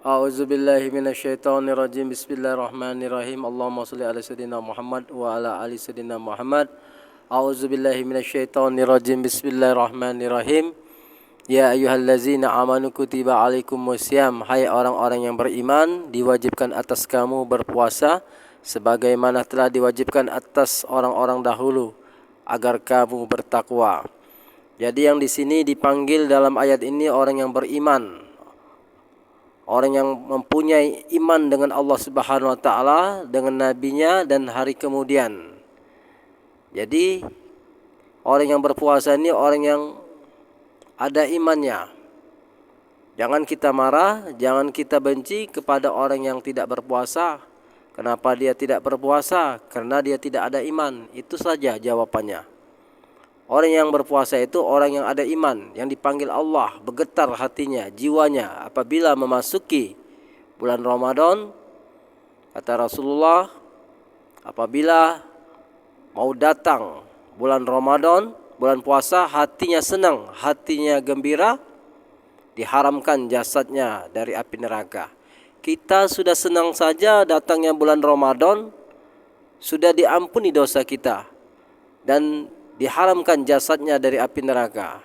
A'udzubillahi minasyaitonirrajim. Bismillahirrahmanirrahim. Allahumma shalli ala sayyidina Muhammad wa ala ali sayyidina Muhammad. A'udzubillahi minasyaitonirrajim. Bismillahirrahmanirrahim. Ya ayyuhallazina amanu kutiba alaikumusiyam. Hai orang-orang yang beriman, diwajibkan atas kamu berpuasa sebagaimana telah diwajibkan atas orang-orang dahulu agar kamu bertakwa. Jadi yang di sini dipanggil dalam ayat ini orang yang beriman. Orang yang mempunyai iman dengan Allah Subhanahu wa taala, dengan nabinya dan hari kemudian. Jadi orang yang berpuasa ini orang yang ada imannya. Jangan kita marah, jangan kita benci kepada orang yang tidak berpuasa. Kenapa dia tidak berpuasa? Karena dia tidak ada iman. Itu saja jawabannya. Orang yang berpuasa itu orang yang ada iman, yang dipanggil Allah, bergetar hatinya, jiwanya apabila memasuki bulan Ramadan. Kata Rasulullah, apabila mau datang bulan Ramadan, bulan puasa, hatinya senang, hatinya gembira, diharamkan jasadnya dari api neraka. Kita sudah senang saja datangnya bulan Ramadan, sudah diampuni dosa kita dan diharamkan jasadnya dari api neraka,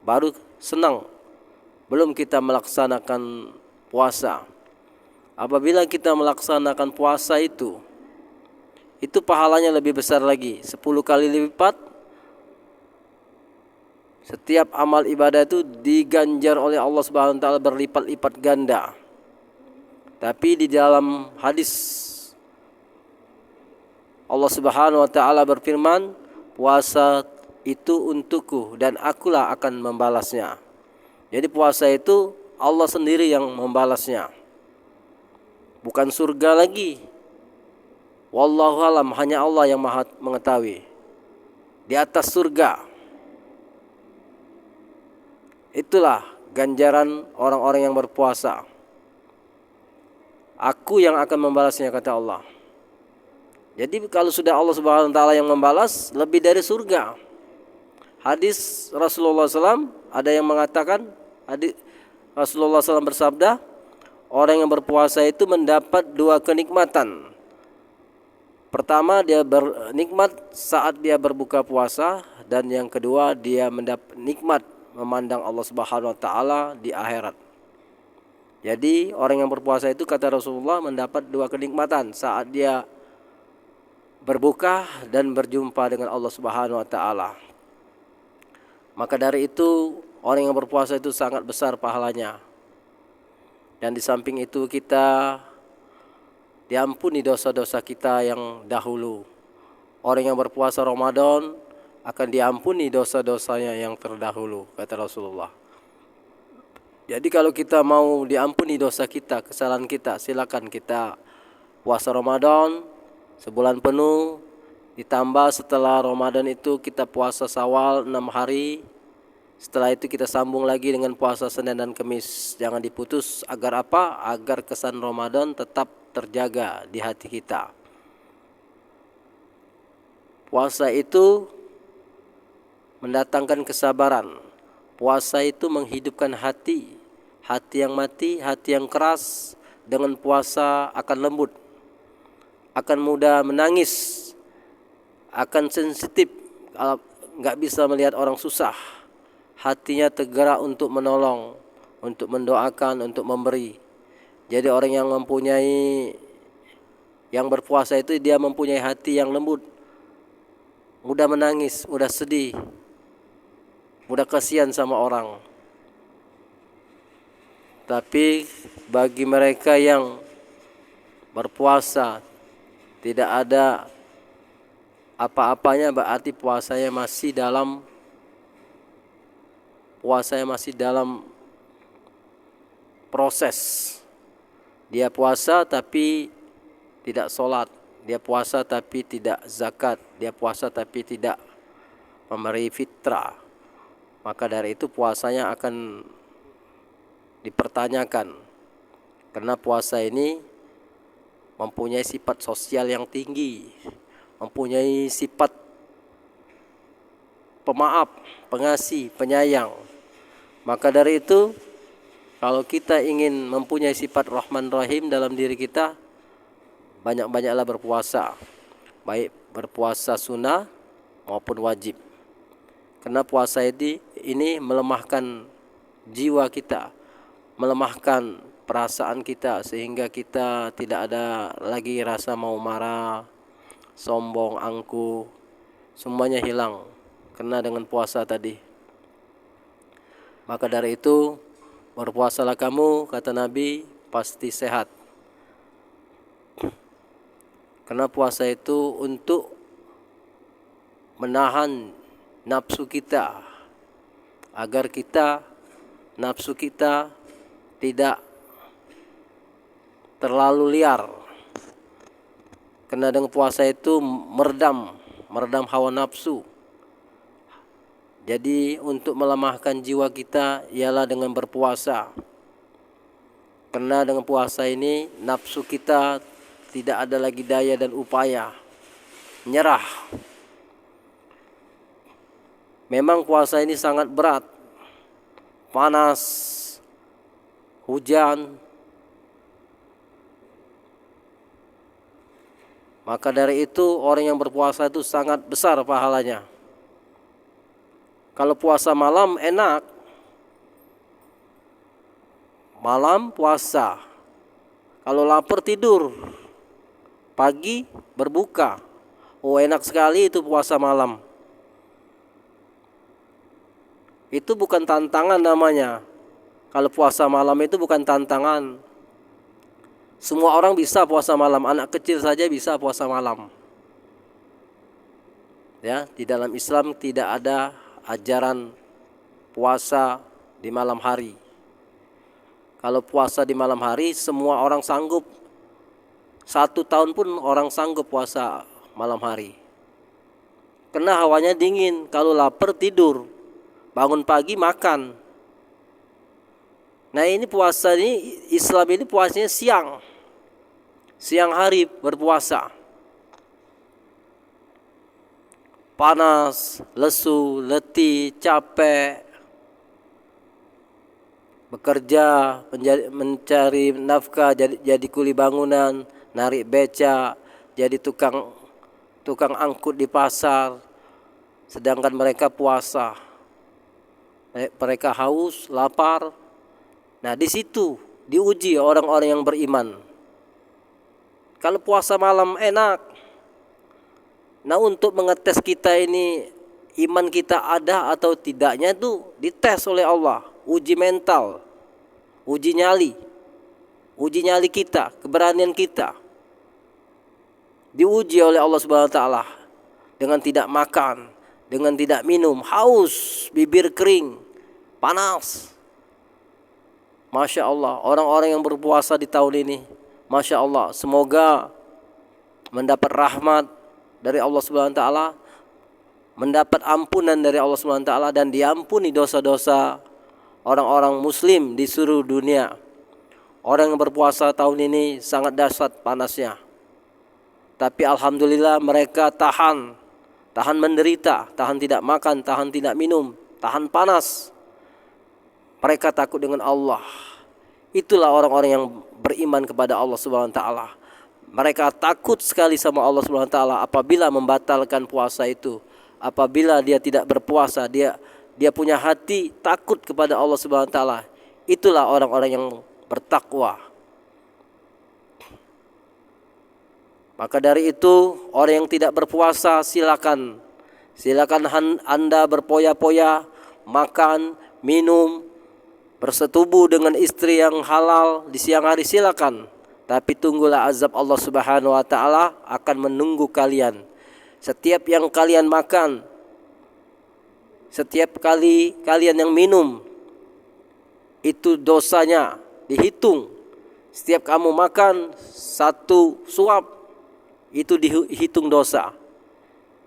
baru senang. Belum kita melaksanakan puasa. Apabila kita melaksanakan puasa itu pahalanya lebih besar lagi, 10 kali lipat. Setiap amal ibadah itu diganjar oleh Allah Subhanahu wa taala berlipat-lipat ganda. Tapi di dalam hadis Allah Subhanahu wa taala berfirman, puasa itu untukku dan akulah akan membalasnya. Jadi puasa itu Allah sendiri yang membalasnya. Bukan surga lagi. Wallahu alam, hanya Allah yang Maha mengetahui. Di atas surga. Itulah ganjaran orang-orang yang berpuasa. Aku yang akan membalasnya, kata Allah. Jadi kalau sudah Allah Subhanahu wa taala yang membalas, lebih dari surga. Hadis Rasulullah SAW ada yang mengatakan, Rasulullah SAW bersabda, orang yang berpuasa itu mendapat 2 kenikmatan. Pertama, dia bernikmat saat dia berbuka puasa, dan yang kedua dia mendapat nikmat memandang Allah Subhanahu wa taala di akhirat. Jadi orang yang berpuasa itu, kata Rasulullah, mendapat 2 kenikmatan saat dia berbuka dan berjumpa dengan Allah Subhanahu wa taala. Maka dari itu orang yang berpuasa itu sangat besar pahalanya. Dan di samping itu kita diampuni dosa-dosa kita yang dahulu. Orang yang berpuasa Ramadan akan diampuni dosa-dosanya yang terdahulu, kata Rasulullah. Jadi kalau kita mau diampuni dosa kita, kesalahan kita, silakan kita puasa Ramadan sebulan penuh, ditambah setelah Ramadan itu kita puasa Syawal 6 hari. Setelah itu kita sambung lagi dengan puasa Senin dan Kamis. Jangan diputus, agar apa? Agar kesan Ramadan tetap terjaga di hati kita. Puasa itu mendatangkan kesabaran. Puasa itu menghidupkan hati. Hati yang mati, hati yang keras, dengan puasa akan lembut, akan mudah menangis, akan sensitif, nggak bisa melihat orang susah. Hatinya tergerak untuk menolong, untuk mendoakan, untuk memberi. Jadi orang yang berpuasa itu dia mempunyai hati yang lembut, mudah menangis, mudah sedih, mudah kasihan sama orang. Tapi bagi mereka yang berpuasa tidak ada apa-apanya, berarti puasanya masih dalam proses. Dia puasa tapi tidak sholat, dia puasa tapi tidak zakat, dia puasa tapi tidak memberi fitrah. Maka dari itu puasanya akan dipertanyakan, karena puasa ini mempunyai sifat sosial yang tinggi, mempunyai sifat pemaaf, pengasih, penyayang. Maka dari itu Kalau kita ingin mempunyai sifat Rahman Rahim dalam diri kita, banyak-banyaklah berpuasa, baik berpuasa sunnah maupun wajib. Karena puasa ini melemahkan jiwa kita, melemahkan perasaan kita, sehingga kita tidak ada lagi rasa mau marah, sombong, angkuh, semuanya hilang karena dengan puasa tadi. Maka dari itu, berpuasalah kamu, kata Nabi, pasti sehat. Karena puasa itu untuk menahan nafsu kita, agar nafsu kita tidak terlalu liar. Karena dengan puasa itu meredam hawa nafsu. Jadi untuk melemahkan jiwa kita ialah dengan berpuasa. Karena dengan puasa ini nafsu kita tidak ada lagi daya dan upaya, nyerah. Memang puasa ini sangat berat, panas, hujan. Maka dari itu orang yang berpuasa itu sangat besar pahalanya. Kalau puasa malam enak, malam puasa. Kalau lapar tidur, pagi berbuka. Oh, enak sekali itu puasa malam. Itu bukan tantangan namanya. Kalau puasa malam itu bukan tantangan. Semua orang bisa puasa malam, anak kecil saja bisa puasa malam. Ya, di dalam Islam tidak ada ajaran puasa di malam hari. Kalau puasa di malam hari, semua orang sanggup. 1 tahun pun orang sanggup puasa malam hari. Karena hawanya dingin, kalau lapar tidur, bangun pagi makan. Nah ini puasa ini, Islam ini puasanya siang hari berpuasa. Panas, lesu, letih, capek, bekerja, mencari nafkah, jadi kuli bangunan, narik beca, jadi tukang angkut di pasar. Sedangkan mereka puasa, mereka haus, lapar. Nah di situ diuji orang-orang yang beriman. Kalau puasa malam enak. Nah untuk mengetes kita ini iman kita ada atau tidaknya itu dites oleh Allah. Uji mental, uji nyali kita, keberanian kita. Diuji oleh Allah Subhanahu wa taala dengan tidak makan, dengan tidak minum, haus, bibir kering, panas. Masya Allah, orang-orang yang berpuasa di tahun ini, Masya Allah, semoga mendapat rahmat dari Allah Subhanahu wa taala, mendapat ampunan dari Allah Subhanahu wa taala, dan diampuni dosa-dosa orang-orang muslim di seluruh dunia. Orang yang berpuasa tahun ini sangat dahsyat panasnya. Tapi alhamdulillah mereka tahan menderita, tahan tidak makan, tahan tidak minum, tahan panas. Mereka takut dengan Allah. Itulah orang-orang yang beriman kepada Allah Subhanahu wa taala. Mereka takut sekali sama Allah Subhanahu wa taala apabila membatalkan puasa itu. Apabila dia tidak berpuasa, dia punya hati takut kepada Allah Subhanahu wa taala. Itulah orang-orang yang bertakwa. Maka dari itu, orang yang tidak berpuasa silakan Anda berpoya-poya, makan, minum, bersetubuh dengan istri yang halal di siang hari, silakan. Tapi tunggulah azab Allah Subhanahu wa taala akan menunggu kalian. Setiap yang kalian makan, setiap kali kalian yang minum, itu dosanya dihitung. Setiap kamu makan 1 suap, itu dihitung dosa.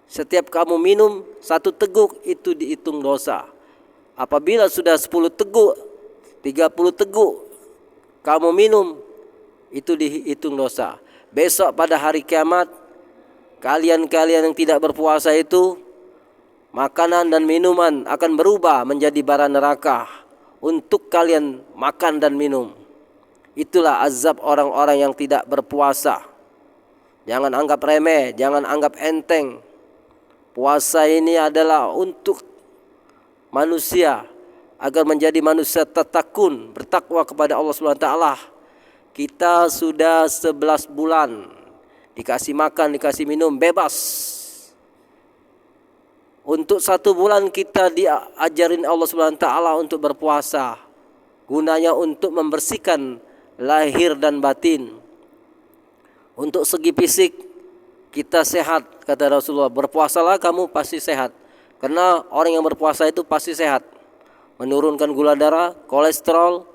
Setiap kamu minum 1 teguk, itu dihitung dosa. Apabila sudah 10 teguk, 30 teguk kamu minum, itu dihitung dosa. Besok pada hari kiamat, kalian yang tidak berpuasa itu, makanan dan minuman akan berubah menjadi bara neraka. untuk kalian makan dan minum. Itulah azab orang-orang yang tidak berpuasa. Jangan anggap remeh, jangan anggap enteng. Puasa ini adalah untuk manusia agar menjadi manusia tatakun, bertakwa kepada Allah Subhanahu wa taala. Kita sudah 11 bulan dikasih makan, dikasih minum bebas. Untuk 1 bulan kita diajarin Allah Subhanahu wa taala untuk berpuasa. Gunanya untuk membersihkan lahir dan batin. Untuk segi fisik kita sehat, kata Rasulullah, berpuasalah kamu pasti sehat. Karena orang yang berpuasa itu pasti sehat. Menurunkan gula darah, kolesterol,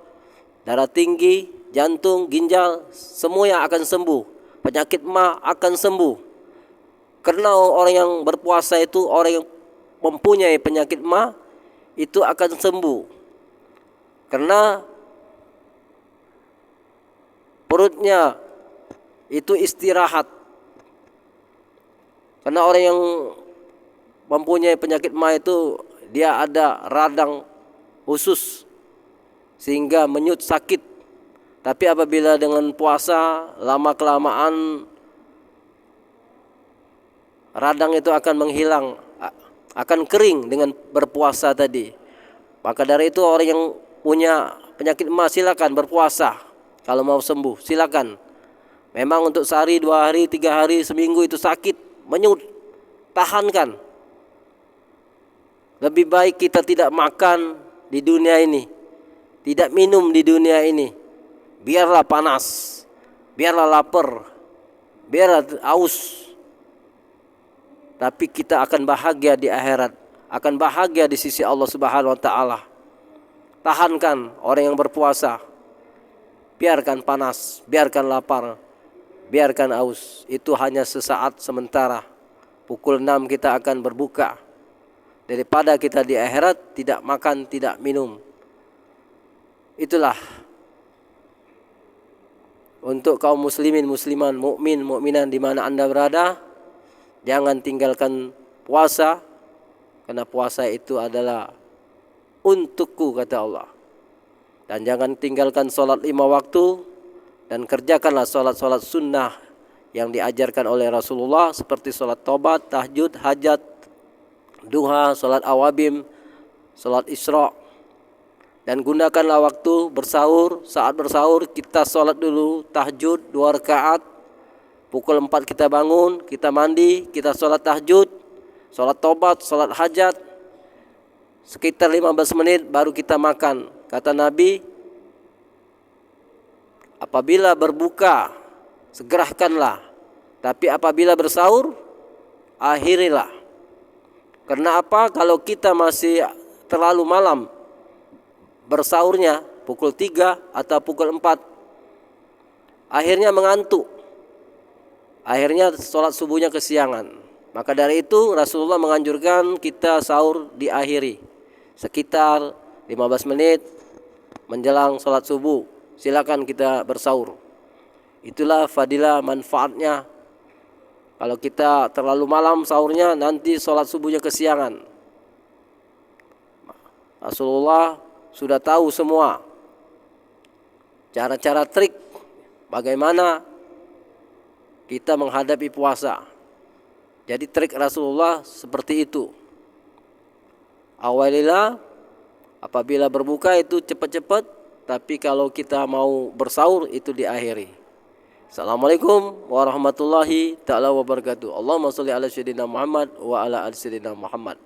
darah tinggi, jantung, ginjal, semuanya akan sembuh. Penyakit mah akan sembuh. Karena orang yang berpuasa itu, orang yang mempunyai penyakit mah itu akan sembuh. Karena perutnya itu istirahat. Karena orang yang mempunyai penyakit mah itu dia ada radang khusus sehingga menyut sakit. Tapi apabila dengan puasa lama kelamaan radang itu akan menghilang, akan kering dengan berpuasa tadi. Maka dari itu orang yang punya penyakit mah silakan berpuasa. Kalau mau sembuh silakan. Memang untuk sehari, 2 hari, 3 hari, seminggu itu sakit, menyut, tahankan. Lebih baik kita tidak makan di dunia ini, tidak minum di dunia ini. Biarlah panas, biarlah lapar, biarlah haus. Tapi kita akan bahagia di akhirat, akan bahagia di sisi Allah Subhanahu wa taala. Tahankan orang yang berpuasa. Biarkan panas, biarkan lapar, biarkan haus. Itu hanya sesaat sementara. Pukul 6 kita akan berbuka. Daripada kita di akhirat tidak makan, tidak minum. Itulah untuk kaum muslimin, musliman, mukmin, mukminah di mana Anda berada, jangan tinggalkan puasa, karena puasa itu adalah untukku, kata Allah. Dan jangan tinggalkan sholat 5 waktu, dan kerjakanlah sholat-sholat sunnah yang diajarkan oleh Rasulullah, seperti sholat tobat, tahajud, hajat, duha, sholat awabim, sholat isra. Dan gunakanlah waktu bersahur. Saat bersahur kita sholat dulu tahajud 2 rakaat. Pukul 4 kita bangun, kita mandi, kita sholat tahajud, sholat tobat, sholat hajat. Sekitar 15 menit baru kita makan. Kata Nabi, apabila berbuka segerakanlah, tapi apabila bersahur akhirilah. Karena apa? Kalau kita masih terlalu malam bersahurnya pukul 3 atau pukul 4, akhirnya mengantuk. Akhirnya sholat subuhnya kesiangan. Maka dari itu Rasulullah menganjurkan kita sahur diakhiri sekitar 15 menit menjelang sholat subuh. Silakan kita bersahur. Itulah fadilah manfaatnya. Kalau kita terlalu malam sahurnya, nanti sholat subuhnya kesiangan. Rasulullah sudah tahu semua cara-cara trik bagaimana kita menghadapi puasa. Jadi trik Rasulullah seperti itu. Awalilah apabila berbuka itu cepat-cepat, tapi kalau kita mau bersahur itu diakhiri. Assalamualaikum warahmatullahi ta'ala wabarakatuh. Allahumma sholli ala sayyidina Muhammad wa ala ali sayyidina Muhammad.